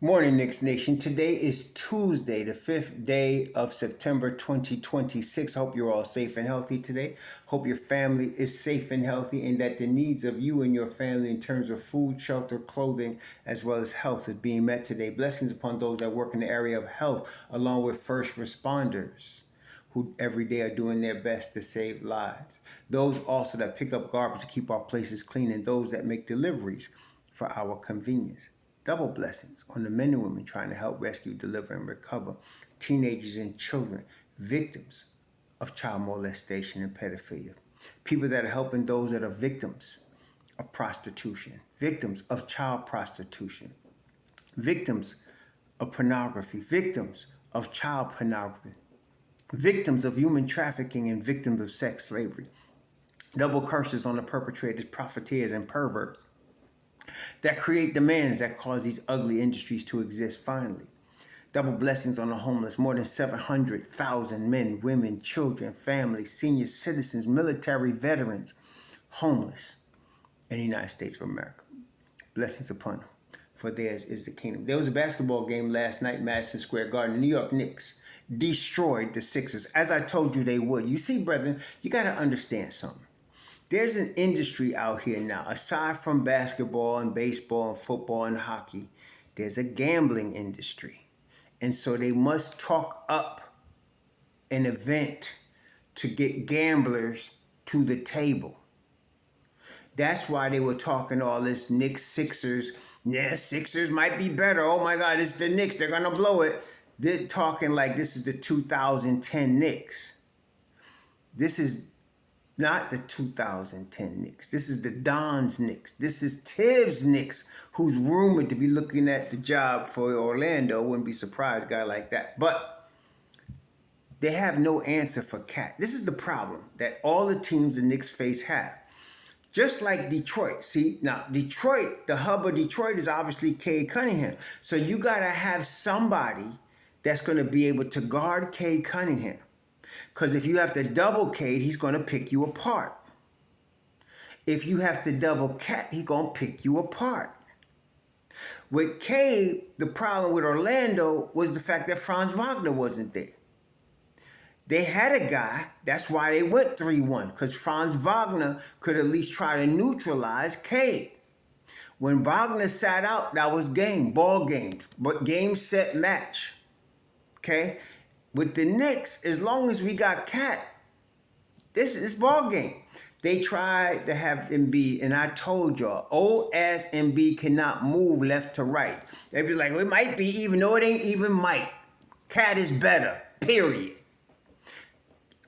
Morning, Knicks Nation. Today is Tuesday, the 5th day of September 2026. Hope you're all safe and healthy today. Hope your family is safe and healthy and that the needs of you and your family in terms of food, shelter, clothing, as well as health is being met today. Blessings upon those that work in the area of health, along with first responders who every day are doing their best to save lives. Those also that pick up garbage to keep our places clean, and those that make deliveries for our convenience. Double blessings on the men and women trying to help rescue, deliver, and recover teenagers and children, victims of child molestation and pedophilia. People that are helping those that are victims of prostitution, victims of child prostitution, victims of pornography, victims of child pornography, victims of human trafficking, and victims of sex slavery. Double curses on the perpetrators, profiteers, and perverts that create demands that cause these ugly industries to exist finally. Double blessings on the homeless. More than 700,000 men, women, children, families, senior citizens, military veterans, homeless in the United States of America. Blessings upon them, for theirs is the kingdom. There was a basketball game last night, Madison Square Garden. The New York Knicks destroyed the Sixers, as I told you they would. You see, brethren, you got to understand something. There's an industry out here now, aside from basketball and baseball and football and hockey, there's a gambling industry. And so they must talk up an event to get gamblers to the table. That's why they were talking all this Knicks, Sixers. Yeah, Sixers might be better. Oh my God, it's the Knicks. They're going to blow it. They're talking like this is the 2010 Knicks. This is not the 2010 Knicks. This is the Don's Knicks. This is Tibbs Knicks, who's rumored to be looking at the job for Orlando. Wouldn't be surprised, a guy like that. But they have no answer for KAT. This is the problem that all the teams the Knicks face have. Just like Detroit. See, now Detroit, the hub of Detroit is obviously Cade Cunningham. So you got to have somebody that's going to be able to guard Cade Cunningham. Because if you have to double Cade, he's going to pick you apart. If you have to double KAT, he's going to pick you apart. With Cade, the problem with Orlando was the fact that Franz Wagner wasn't there. They had a guy, that's why they went 3-1, because Franz Wagner could at least try to neutralize Cade. When Wagner sat out, that was ball game, but game, set, match. Okay? With the Knicks, as long as we got KAT, this is ball game. They tried to have Embiid, and I told y'all, old ass Embiid cannot move left to right. They'd be like, well, it might be, even though it ain't even might. KAT is better, period.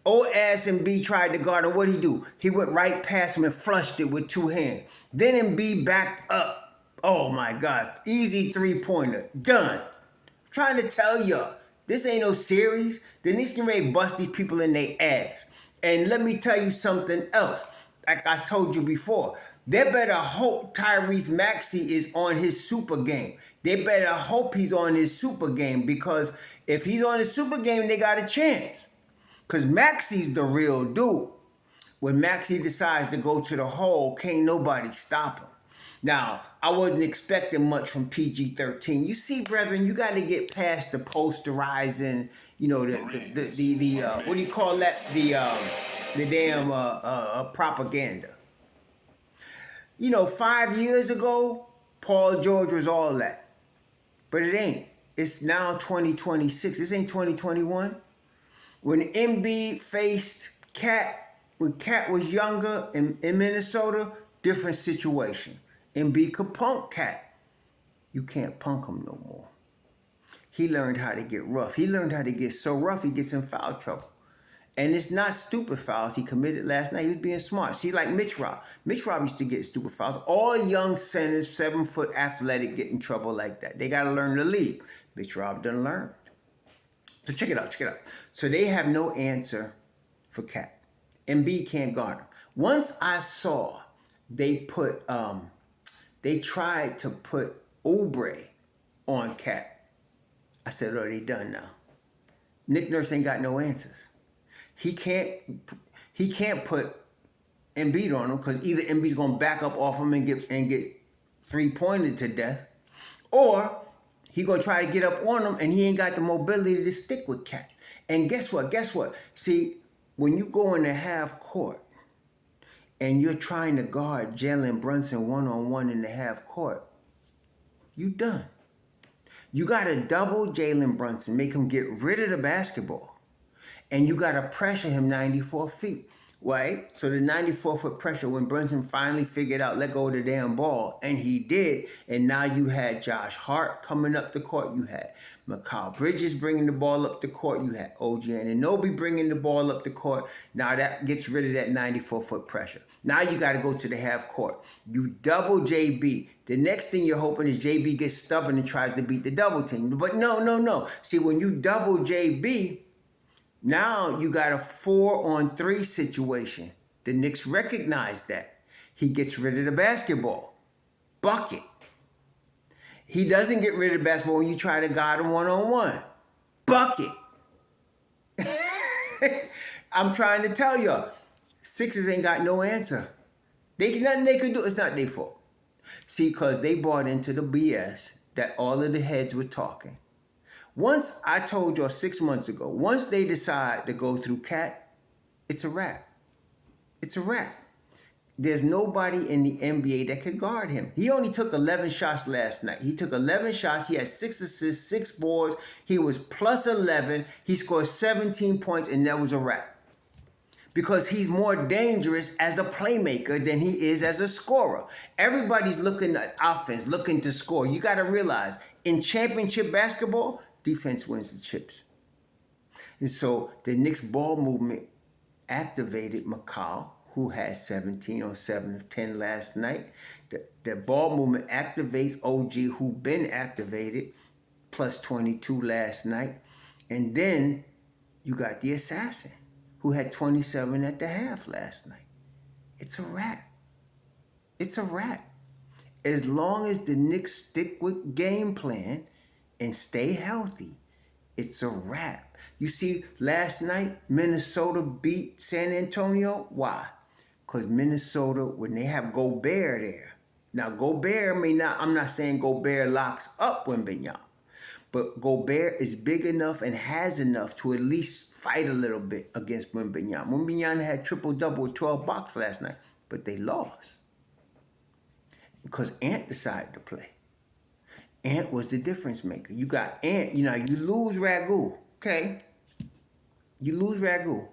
Old ass Embiid tried to guard him. What'd he do? He went right past him and flushed it with two hands. Then Embiid backed up. Oh my God, easy three-pointer, done. I'm trying to tell y'all. This ain't no series. The Knicks can ready bust these people in their ass. And let me tell you something else. Like I told you before, they better hope Tyrese Maxey is on his super game. They better hope he's on his super game, because if he's on his super game, they got a chance. Because Maxey's the real dude. When Maxey decides to go to the hole, can't nobody stop him. Now, I wasn't expecting much from PG-13. You see, brethren, you got to get past the posterizing, you know, the what do you call that? The damn propaganda. You know, 5 years ago, Paul George was all that. But it ain't. It's now 2026. This ain't 2021. When Embiid faced KAT, when KAT was younger in Minnesota, different situation. Embiid could punk KAT. You can't punk him no more. He learned how to get rough. He learned how to get so rough he gets in foul trouble. And it's not stupid fouls he committed last night. He was being smart. See, like Mitch Rob. Mitch Rob used to get stupid fouls. All young centers, 7-foot athletic, get in trouble like that. They got to learn the league. Mitch Rob done learned. So check it out. So they have no answer for KAT. Embiid can't guard him. Once I saw they tried to put Oubre on KAT, I said, oh, they done now. Nick Nurse ain't got no answers. He can't put Embiid on him, because either Embiid's gonna back up off him and get 3-pointed to death, or He gonna try to get up on him, and he ain't got the mobility to stick with KAT. And guess what? See, when you go in the half court and you're trying to guard Jalen Brunson one-on-one in the half court, you done. You gotta double Jalen Brunson, make him get rid of the basketball. And you gotta pressure him 94 feet. Right? So the 94-foot pressure, when Brunson finally figured out, let go of the damn ball, and he did, and now you had Josh Hart coming up the court, you had Mikal Bridges bringing the ball up the court, you had OG Anunoby bringing the ball up the court. Now that gets rid of that 94-foot pressure. Now you got to go to the half court. You double JB. The next thing you're hoping is JB gets stubborn and tries to beat the double team. But no. See, when you double JB, now you got a 4-on-3 situation. The Knicks recognize that. He gets rid of the basketball. Bucket. He doesn't get rid of the basketball when you try to guard him one-on-one. Bucket. I'm trying to tell y'all, Sixers ain't got no answer. Nothing they could do. It's not their fault. See, because they bought into the BS that all of the heads were talking. Once I told y'all 6 months ago, once they decide to go through KAT, it's a wrap. It's a wrap. There's nobody in the NBA that could guard him. He only took 11 shots last night. He took 11 shots. He had 6 assists, 6 boards. He was plus 11. He scored 17 points, and that was a wrap. Because he's more dangerous as a playmaker than he is as a scorer. Everybody's looking at offense, looking to score. You got to realize, in championship basketball, defense wins the chips. And so the Knicks ball movement activated Mikal, who had 17 on 7 of 10 last night. The ball movement activates OG, who been activated, plus 22 last night. And then you got the assassin, who had 27 at the half last night. It's a wrap. It's a wrap. As long as the Knicks stick with game plan and stay healthy, it's a wrap. You see, last night, Minnesota beat San Antonio. Why? Because Minnesota, when they have Gobert there. Now, Gobert may not, I'm not saying Gobert locks up Wembanyama, but Gobert is big enough and has enough to at least fight a little bit against Wembanyama. Wembanyama had triple-double with 12 blocks last night, but they lost because Ant decided to play. Ant was the difference maker. You got Ant, you lose Ragu, okay? You lose Ragu.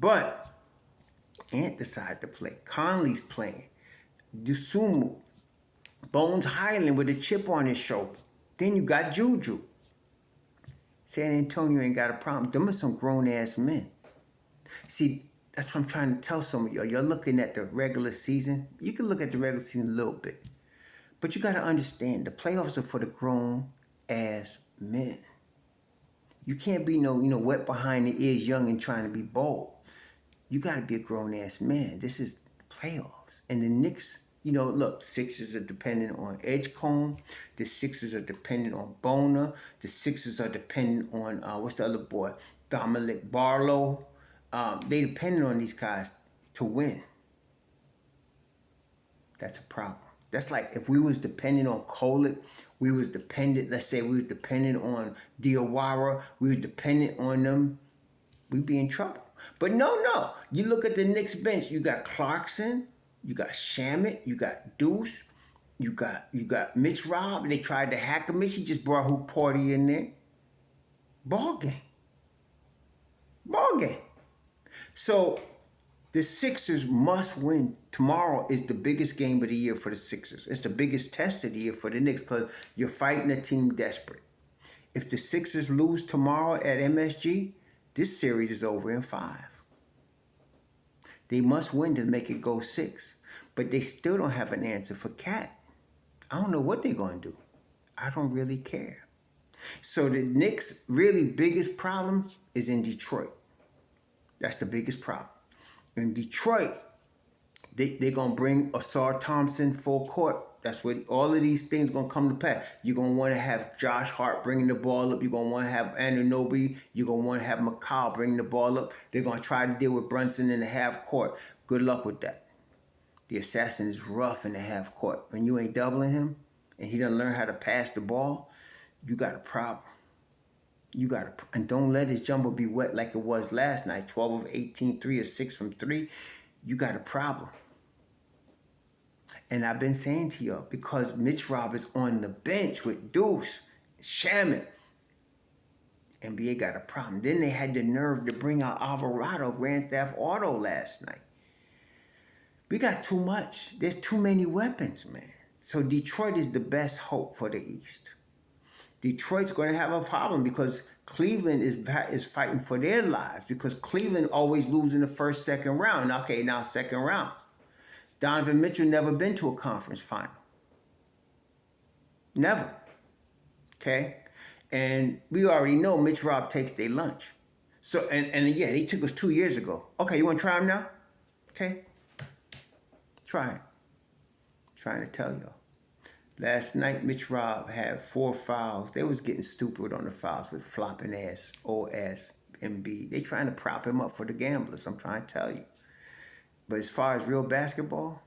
But Ant decided to play. Conley's playing. Dusumu. Bones Highland with a chip on his shoulder. Then you got Juju. San Antonio ain't got a problem. Them are some grown-ass men. See, that's what I'm trying to tell some of y'all. You're looking at the regular season. You can look at the regular season a little bit. But you got to understand, the playoffs are for the grown-ass men. You can't be wet behind the ears, young and trying to be bold. You got to be a grown-ass man. This is playoffs. And the Knicks, look, Sixers are dependent on Edgecombe. The Sixers are dependent on Bona. The Sixers are dependent on, what's the other boy? Dominic Barlow. They dependent on these guys to win. That's a problem. That's like if we was dependent on Kolek, let's say we was dependent on Diawara, we were dependent on them, we'd be in trouble. But no. You look at the Knicks bench, you got Clarkson, you got Shamet, you got Deuce, you got Mitch Robb. They tried to hack a Mitch, he just brought Hoop Party in there. Ball game. So the Sixers must win. Tomorrow is the biggest game of the year for the Sixers. It's the biggest test of the year for the Knicks because you're fighting a team desperate. If the Sixers lose tomorrow at MSG, this series is over in 5. They must win to make it go 6. But they still don't have an answer for KAT. I don't know what they're going to do. I don't really care. So the Knicks' really biggest problem is in Detroit. That's the biggest problem. In Detroit, they're going to bring Asar Thompson full court. That's what all of these things going to come to pass. You're going to want to have Josh Hart bringing the ball up. You're going to want to have Anunoby. You're going to want to have Mikal bringing the ball up. They're going to try to deal with Brunson in the half court. Good luck with that. The assassin is rough in the half court. When you ain't doubling him and he doesn't learn how to pass the ball, you got a problem. And don't let his jumper be wet like it was last night. 12 of 18, 3 of 6 from 3. You got a problem. And I've been saying to y'all, because Mitch Rob is on the bench with Deuce, Shaman, NBA got a problem. Then they had the nerve to bring out Alvarado, Grand Theft Auto last night. We got too much. There's too many weapons, man. So Detroit is the best hope for the East. Detroit's going to have a problem because Cleveland is fighting for their lives, because Cleveland always loses in the first, second round. Okay, now second round. Donovan Mitchell never been to a conference final. Never. Okay? And we already know Mitch Rob takes their lunch. So, and yeah, they took us 2 years ago. Okay, you want to try them now? Okay? Try it. Trying to tell y'all. Last night, Mitch Rob had 4 fouls. They was getting stupid on the fouls with flopping ass, old ass MB. They trying to prop him up for the gamblers, I'm trying to tell you. But as far as real basketball,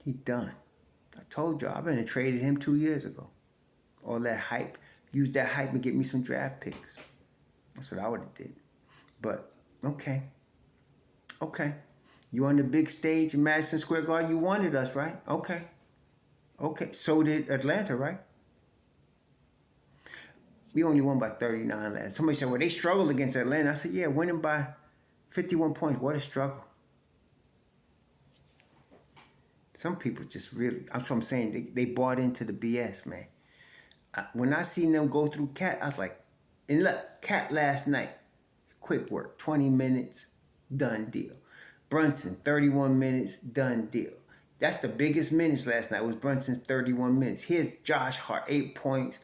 he done. I told y'all, I've been and traded him 2 years ago. All that hype. Use that hype and get me some draft picks. That's what I would have did. But, okay. Okay. You on the big stage in Madison Square Garden, you wanted us, right? Okay. Okay. So did Atlanta, right? We only won by 39 last. Somebody said, well, they struggled against Atlanta. I said, yeah, winning by 51 points. What a struggle. Some people just really, that's what I'm saying, they bought into the BS, man. When I seen them go through KAT, I was like, and look, KAT last night, quick work, 20 minutes, done deal. Brunson, 31 minutes, done deal. That's the biggest minutes last night, was Brunson's 31 minutes. Here's Josh Hart, 8 points,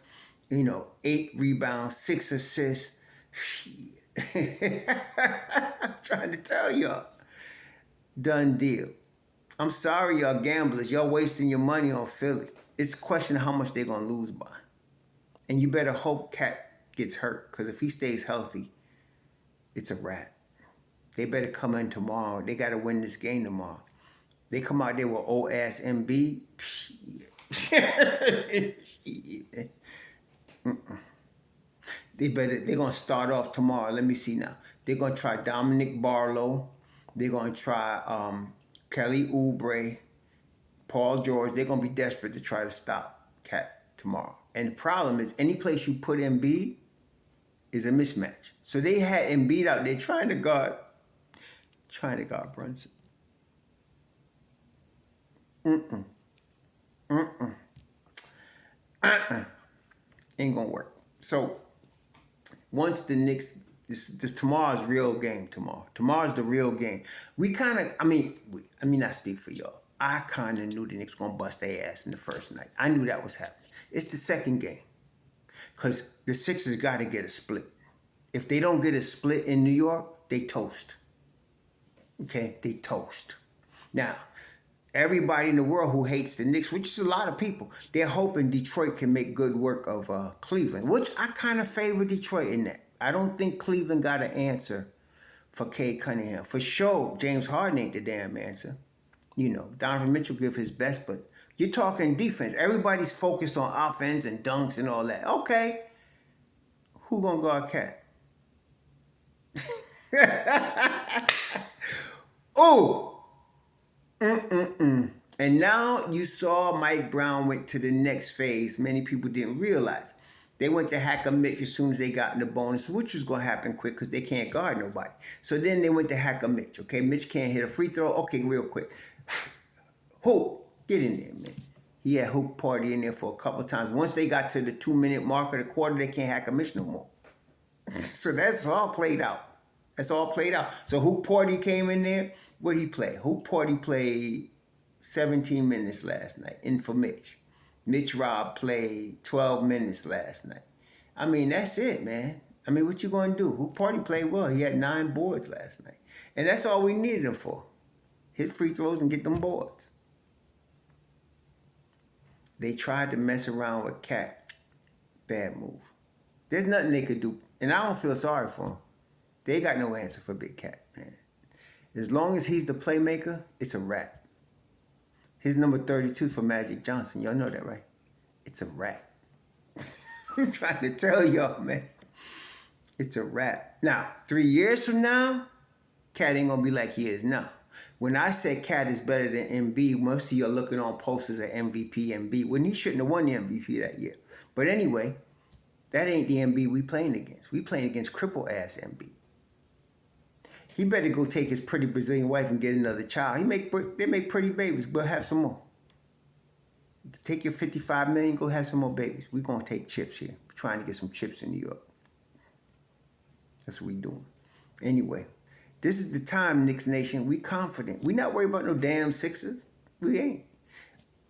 8 rebounds, 6 assists. I'm trying to tell y'all. Done deal. I'm sorry, y'all gamblers. Y'all wasting your money on Philly. It's a question of how much they're going to lose by. And you better hope KAT gets hurt, because if he stays healthy, it's a wrap. They better come in tomorrow. They got to win this game tomorrow. They come out there with old ass MB. They're going to start off tomorrow. Let me see now. They're going to try Dominic Barlow. They're going to try Kelly Oubre, Paul George. They're going to be desperate to try to stop KAT tomorrow. And the problem is, any place you put Embiid is a mismatch. So they had Embiid out there trying to guard Brunson. Ain't gonna work. So once the Knicks, this tomorrow's real game tomorrow. Tomorrow's the real game. We kind of, I mean not speak for y'all. I kind of knew the Knicks gonna bust their ass in the first night. I knew that was happening. It's the second game. Because the Sixers got to get a split. If they don't get a split in New York, they toast. Okay? They toast. Now, everybody in the world who hates the Knicks, which is a lot of people, they're hoping Detroit can make good work of Cleveland, which I kind of favor Detroit in that. I don't think Cleveland got an answer for Cade Cunningham. For sure, James Harden ain't the damn answer. Donovan Mitchell give his best, but you're talking defense. Everybody's focused on offense and dunks and all that. Okay. Who gonna guard KAT? Oh! And now you saw Mike Brown went to the next phase. Many people didn't realize. They went to hack a Mitch as soon as they got in the bonus, which was going to happen quick because they can't guard nobody. So then they went to hack a Mitch. Okay, Mitch can't hit a free throw. Okay, real quick. Hoop, get in there, man. He had Hoop Party in there for a couple of times. Once they got to the 2-minute mark of the quarter, they can't hack a Mitch no more. So that's all played out. That's all played out. So Hoop Party came in there. What did he play? Hoop Party played 17 minutes last night, in for Mitch. Mitch Rob played 12 minutes last night. I mean, that's it, man. I mean, what you going to do? Hoop Party played well. He had 9 boards last night. And that's all we needed him for. Hit free throws and get them boards. They tried to mess around with KAT. Bad move. There's nothing they could do. And I don't feel sorry for him. They got no answer for Big KAT, man. As long as he's the playmaker, it's a wrap. His number 32 for Magic Johnson. Y'all know that, right? It's a wrap. I'm trying to tell y'all, man. It's a wrap. Now, 3 years from now, KAT ain't gonna be like he is now. When I said KAT is better than MB, most of you are looking on posters at MVP, MB, when he shouldn't have won the MVP that year. But anyway, that ain't the MB we playing against. We playing against cripple ass MB. He better go take his pretty Brazilian wife and get another child. They make pretty babies. We'll have some more. Take your 55 million, go have some more babies. We're gonna take chips here. We're trying to get some chips in New York. That's what we doing. Anyway, this is the time, Knicks Nation. We confident. We not worried about no damn Sixers. We ain't.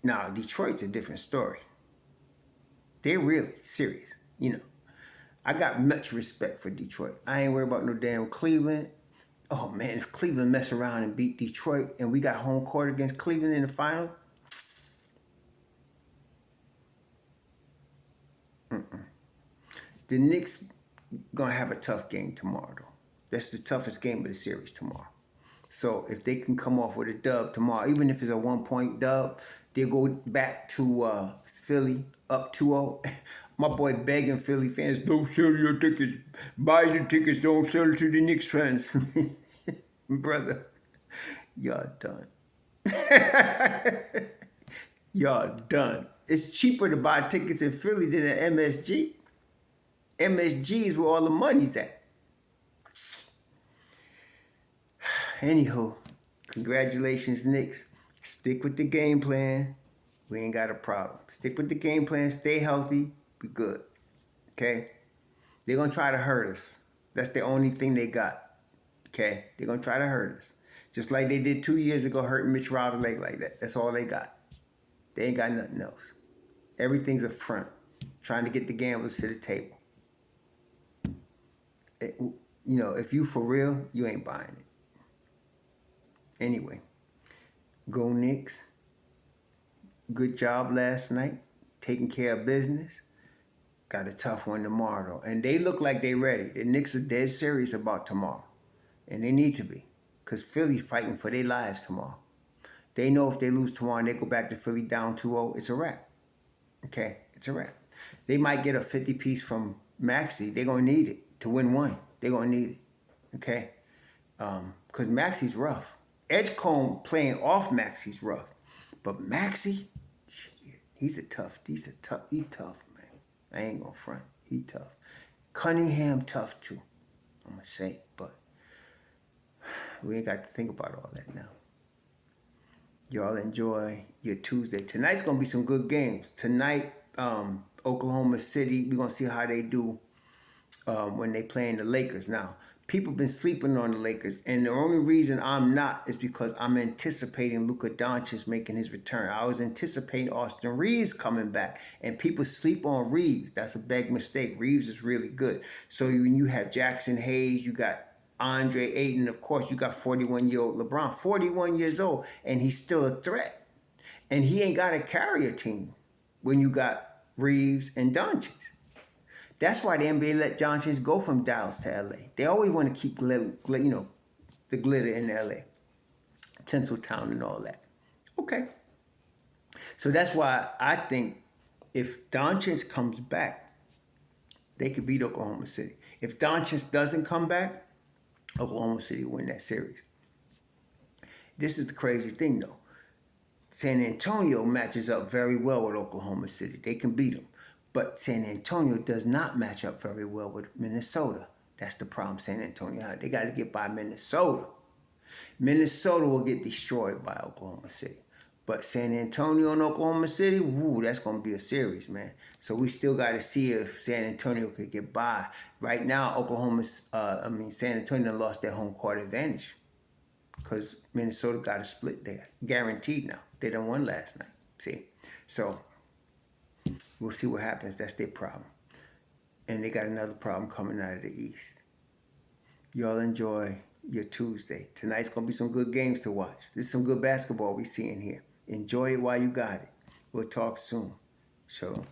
Now, Detroit's a different story. They're really serious. You know, I got much respect for Detroit. I ain't worried about no damn Cleveland. Oh, man, if Cleveland mess around and beat Detroit and we got home court against Cleveland in the final, the Knicks gonna have a tough game tomorrow, though. That's the toughest game of the series tomorrow. So if they can come off with a dub tomorrow, even if it's a 1-point dub, they'll go back to Philly up 2-0. My boy begging Philly fans, don't sell your tickets. Buy the tickets, don't sell it to the Knicks fans. Brother, y'all done. Y'all done. It's cheaper to buy tickets in Philly than at MSG. MSG is where all the money's at. Anywho, congratulations, Knicks. Stick with the game plan. We ain't got a problem. Stick with the game plan. Stay healthy. Be good. Okay? They're going to try to hurt us. That's the only thing they got. Okay? They're going to try to hurt us. Just like they did 2 years ago, hurting Mitch Robin's leg like that. That's all they got. They ain't got nothing else. Everything's a front. Trying to get the gamblers to the table. You know, if you for real, you ain't buying it. Anyway, go Knicks. Good job last night. Taking care of business. Got a tough one tomorrow, though. And they look like they ready. The Knicks are dead serious about tomorrow. And they need to be. Because Philly's fighting for their lives tomorrow. They know if they lose tomorrow and they go back to Philly down 2-0, it's a wrap. Okay? It's a wrap. They might get a 50 piece from Maxey. They're going to need it to win one. They're going to need it. Okay? Because Maxey's rough. Edgecombe playing off Maxey's rough. But Maxey, he's tough, man. I ain't going to front. He tough. Cunningham tough too. I'm going to say it, but we ain't got to think about all that now. Y'all enjoy your Tuesday. Tonight's going to be some good games. Tonight, Oklahoma City, we're going to see how they do when they playing the Lakers. Now, people been sleeping on the Lakers, and the only reason I'm not is because I'm anticipating Luka Doncic making his return. I was anticipating Austin Reeves coming back, and people sleep on Reeves. That's a big mistake. Reeves is really good. So when you have Jackson Hayes, you got Andre Ayton, of course, you got 41-year-old LeBron, 41 years old, and he's still a threat. And he ain't got to carry a team when you got Reeves and Doncic. That's why the NBA let Doncic go from Dallas to LA. They always want to keep the glitter in LA. Tinseltown and all that. Okay. So that's why I think if Doncic comes back, they could beat Oklahoma City. If Doncic doesn't come back, Oklahoma City will win that series. This is the crazy thing, though. San Antonio matches up very well with Oklahoma City. They can beat them. But San Antonio does not match up very well with Minnesota. That's the problem San Antonio had. They got to get by Minnesota. Minnesota will get destroyed by Oklahoma City. But San Antonio and Oklahoma City, woo, that's going to be a series, man. So we still got to see if San Antonio could get by. Right now, San Antonio lost their home court advantage because Minnesota got a split there. Guaranteed now. They done won last night. See? So we'll see what happens. That's their problem. And they got another problem coming out of the East. Y'all enjoy your Tuesday. Tonight's going to be some good games to watch. This is some good basketball we seeing here. Enjoy it while you got it. We'll talk soon. Shalom.